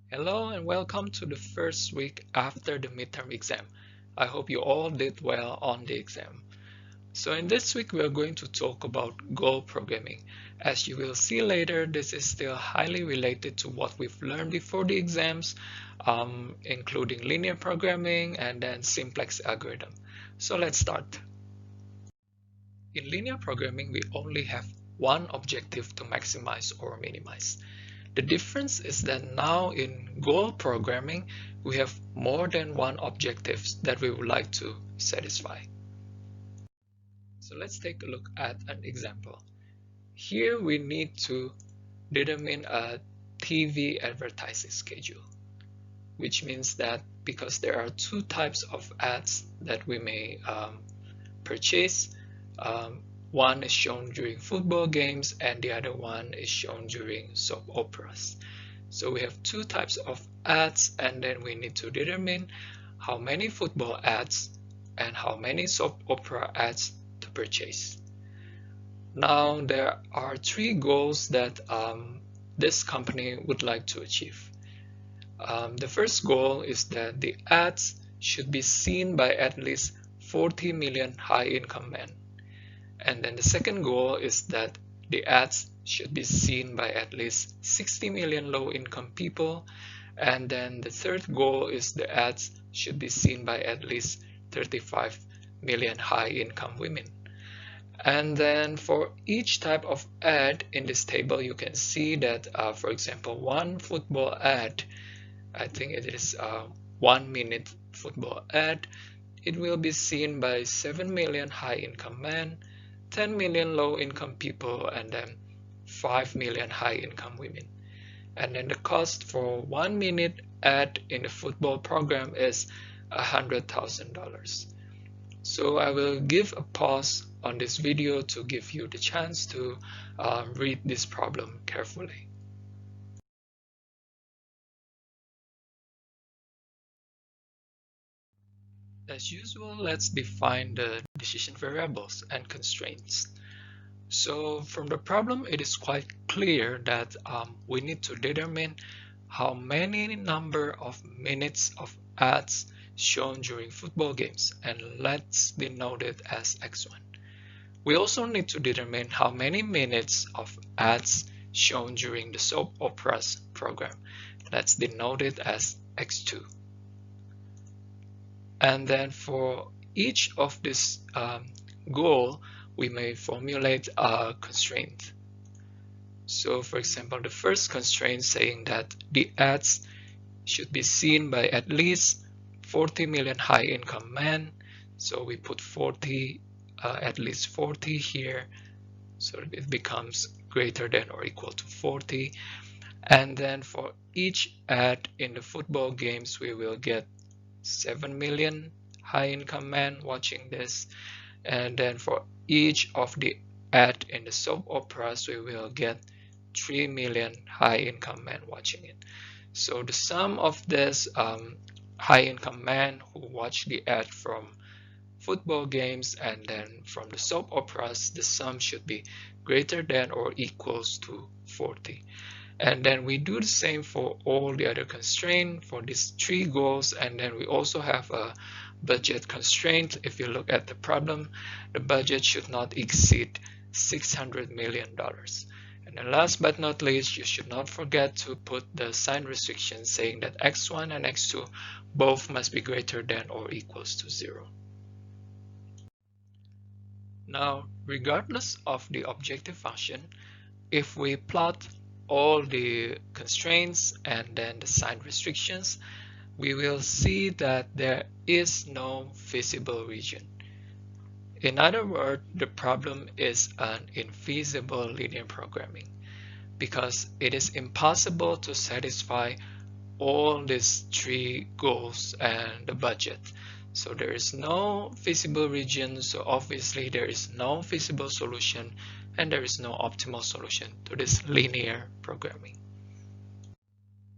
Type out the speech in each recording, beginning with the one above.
Hello and welcome to the first week after the midterm exam. I hope you all did well on the exam. So in this week we are going to talk about goal programming. As you will see later, this is still highly related to what we've learned before the exams, including linear programming and then simplex algorithm. So let's start. In linear programming, we only have one objective to maximize or minimize. The difference is that now in goal programming, we have more than one objective that we would like to satisfy. So let's take a look at an example. Here we need to determine a TV advertising schedule, which means that because there are two types of ads that we may purchase, one is shown during football games and the other one is shown during soap operas. So we have two types of ads, and then we need to determine how many football ads and how many soap opera ads to purchase. Now there are three goals that this company would like to achieve. The first goal is that the ads should be seen by at least 40 million high-income men. And then the second goal is that the ads should be seen by at least 60 million low-income people. And then the third goal is the ads should be seen by at least 35 million high-income women. And then for each type of ad in this table, you can see that, for example, one football ad, I think it is a 1 minute football ad, it will be seen by 7 million high-income men, 10 million low-income people, and then 5 million high-income women. And then the cost for 1 minute ad in the football program is $100,000. So I will give a pause on this video to give you the chance to read this problem carefully. As usual, let's define the decision variables and constraints. So from the problem, it is quite clear that we need to determine how many number of minutes of ads shown during football games, and let's denote it as x1. We also need to determine how many minutes of ads shown during the soap operas program. Let's denote it as x2. And then for each of this goal, we may formulate a constraint. So for example, the first constraint saying that the ads should be seen by at least 40 million high-income men. So we put 40, at least 40 here. So it becomes greater than or equal to 40. And then for each ad in the football games, we will get 7 million high-income men watching this. And then for each of the ad in the soap operas, we will get 3 million high-income men watching it. So the sum of this high-income men who watch the ad from football games and then from the soap operas, the sum should be greater than or equals to 40. And then we do the same for all the other constraints for these three goals. And then we also have a budget constraint. If you look at the problem, the budget should not exceed $600 million. And then last but not least, you should not forget to put the sign restriction saying that x1 and x2 both must be greater than or equals to 0. Now, regardless of the objective function, if we plot all the constraints and then the sign restrictions, we will see that there is no feasible region. In other words, the problem is an infeasible linear programming because it is impossible to satisfy all these three goals and the budget. So there is no feasible region, so obviously there is no feasible solution and there is no optimal solution to this linear programming.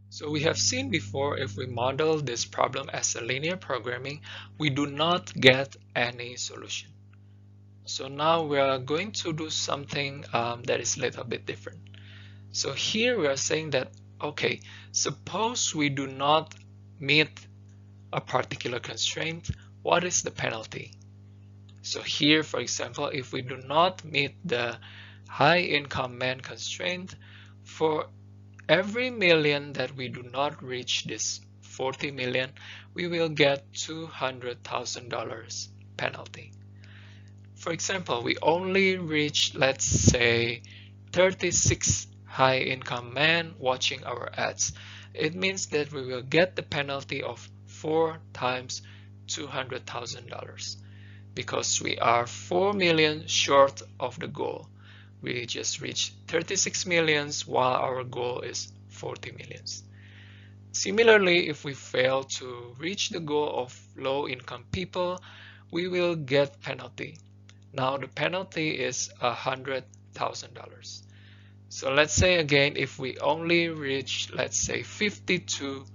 So we have seen before, if we model this problem as a linear programming, we do not get any solution. So now we are going to do something that is a little bit different. So here we are saying that Okay, suppose we do not meet a particular constraint, what is the penalty? So here, for example, if we do not meet the high income man constraint, for every million that we do not reach this 40 million, we will get $200,000 penalty. For example, we only reach, let's say, 36 high income men watching our ads. It means that we will get the penalty of 4 times $200,000 because we are 4 million short of the goal. We just reached 36 millions while our goal is 40 millions. Similarly, if we fail to reach the goal of low income people, we will get penalty. Now the penalty is $100,000. So let's say again, if we only reach, let's say 52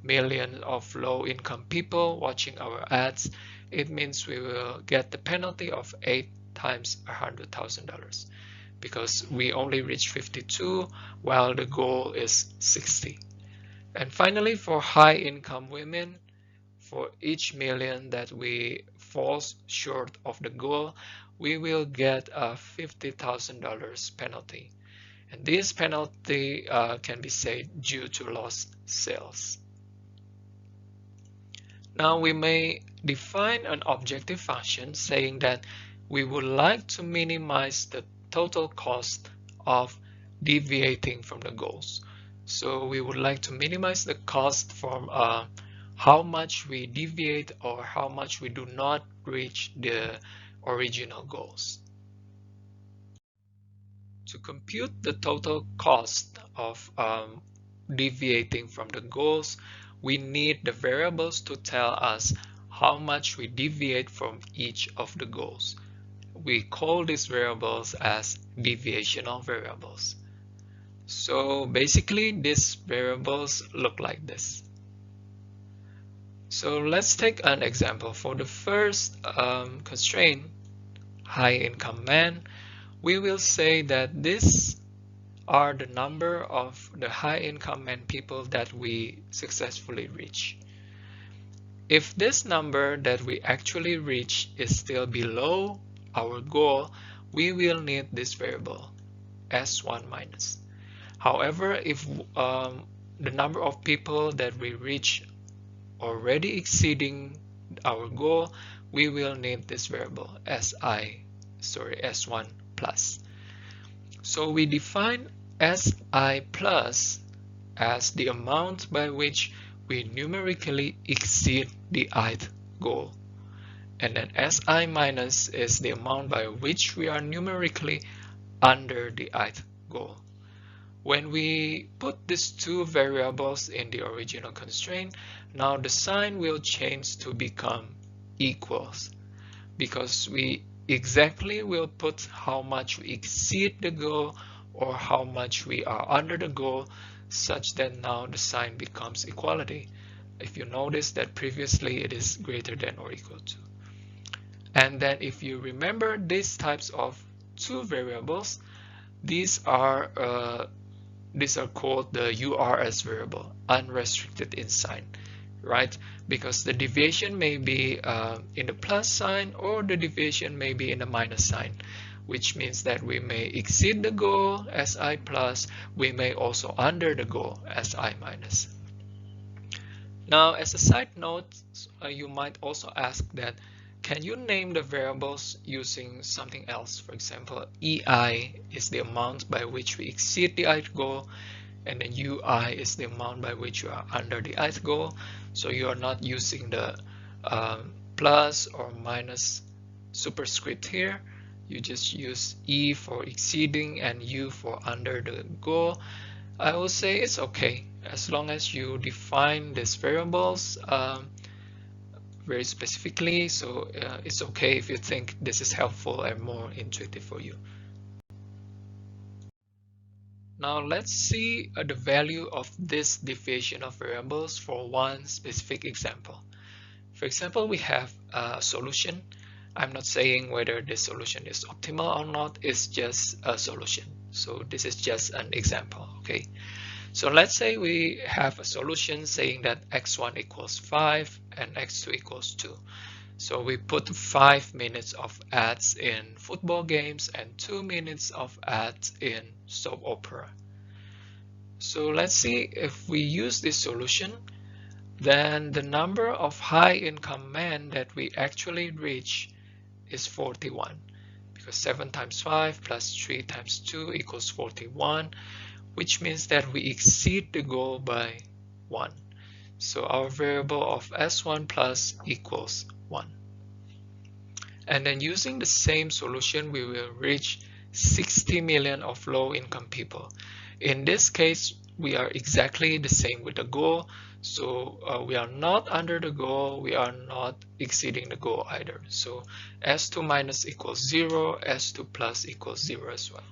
million of low income people watching our ads, it means we will get the penalty of 8 times $100,000 because we only reach 52 while the goal is 60. And finally, for high income women, for each million that we fall short of the goal, we will get a $50,000 penalty. And this penalty can be said due to lost sales. Now we may define an objective function saying that we would like to minimize the total cost of deviating from the goals. So we would like to minimize the cost from how much we deviate or how much we do not reach the original goals. To compute the total cost of deviating from the goals, we need the variables to tell us how much we deviate from each of the goals. We call these variables as deviational variables. So basically, these variables look like this. So let's take an example. For the first constraint, high income man, we will say that these are the number of the high income man people that we successfully reach. If this number that we actually reach is still below our goal, we will need this variable S1 minus. However, if the number of people that we reach already exceeding our goal, we will need this variable S1 plus. So we define Si plus as the amount by which we numerically exceed the ith goal. And then Si minus is the amount by which we are numerically under the ith goal. When we put these two variables in the original constraint, now the sign will change to become equals because we exactly will put how much we exceed the goal or how much we are under the goal, such that now the sign becomes equality. If you notice that previously it is greater than or equal to. And then if you remember these types of two variables, these are called the URS variable, unrestricted in sign, right? Because the deviation may be in the plus sign or the deviation may be in the minus sign, which means that we may exceed the goal Si plus, we may also under the goal Si minus. Now, as a side note, you might also ask that, can you name the variables using something else? For example, EI is the amount by which we exceed the ith goal, and then UI is the amount by which you are under the ith goal. So you are not using the plus or minus superscript here. You just use E for exceeding and U for under the goal. I will say it's okay as long as you define these variables very specifically. So it's okay if you think this is helpful and more intuitive for you. Now let's see the value of this deviation of variables for one specific example. For example, we have a solution. I'm not saying whether this solution is optimal or not, it's just a solution. So this is just an example, okay? So let's say we have a solution saying that x1 equals 5 and x2 equals 2. So we put 5 minutes of ads in football games and 2 minutes of ads in soap opera. So let's see if we use this solution, then the number of high income men that we actually reach is 41, because 7 times 5 plus 3 times 2 equals 41, which means that we exceed the goal by 1. So our variable of S1 plus equals 1. And then using the same solution, we will reach 60 million of low-income people. In this case, we are exactly the same with the goal. So we are not under the goal, we are not exceeding the goal either. So S2 minus equals 0, S2 plus equals 0 as well.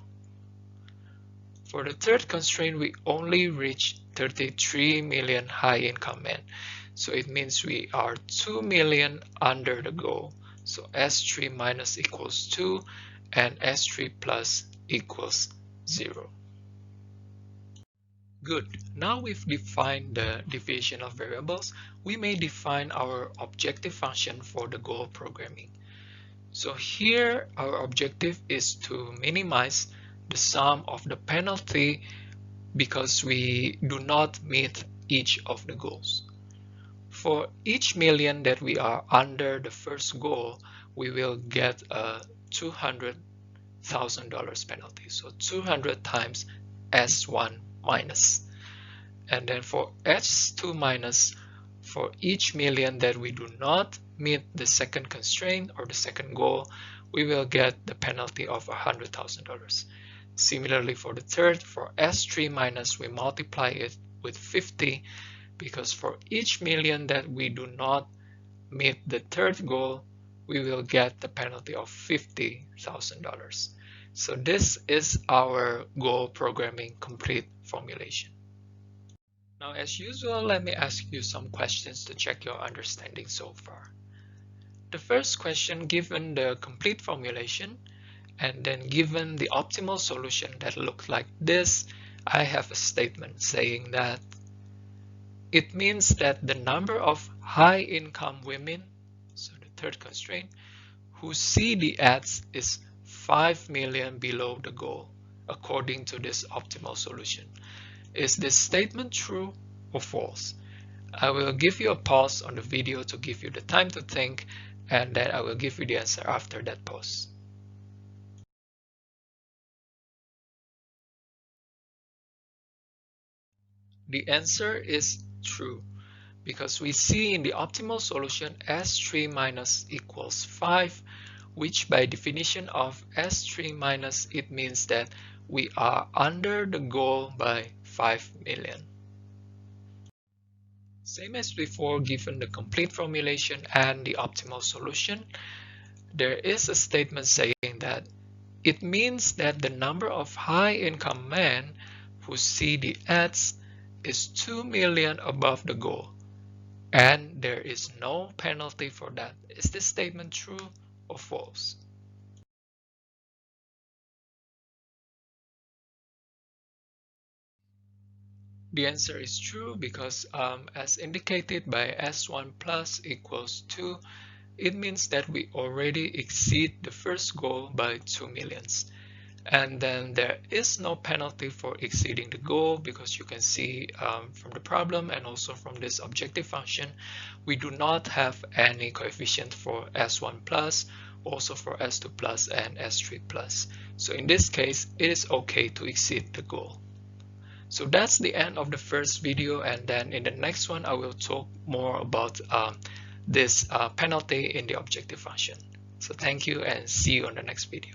For the third constraint, we only reach 33 million high-income men. So it means we are 2 million under the goal. So S3 minus equals 2 and S3 plus equals 0. Good. Now we've defined the deviational variables, we may define our objective function for the goal programming. So here our objective is to minimize the sum of the penalty because we do not meet each of the goals. For each million that we are under the first goal, we will get a $200,000 penalty. So 200 times S1 minus. And then for S2 minus, for each million that we do not meet the second constraint or the second goal, we will get the penalty of $100,000. Similarly, for the third, for S3 minus, we multiply it with 50 because for each million that we do not meet the third goal, we will get the penalty of $50,000. So this is our goal programming complete formulation. Now, as usual, let me ask you some questions to check your understanding so far. The first question, given the complete formulation, and then given the optimal solution that looks like this, I have a statement saying that it means that the number of high-income women, so the third constraint, who see the ads is 5 million below the goal, according to this optimal solution. Is this statement true or false? I will give you a pause on the video to give you the time to think, and then I will give you the answer after that pause. The answer is true, because we see in the optimal solution S3 minus equals 5, which by definition of S3 minus, it means that we are under the goal by 5 million. Same as before, given the complete formulation and the optimal solution, there is a statement saying that it means that the number of high-income men who see the ads is 2 million above the goal, and there is no penalty for that. Is this statement true or false? The answer is true because as indicated by S1 plus equals 2, it means that we already exceed the first goal by 2 millions. And then there is no penalty for exceeding the goal because you can see from the problem and also from this objective function, we do not have any coefficient for S1 plus, also for S2 plus and S3 plus. So in this case, it is okay to exceed the goal. So that's the end of the first video, and then in the next one, I will talk more about this penalty in the objective function. So thank you and see you on the next video.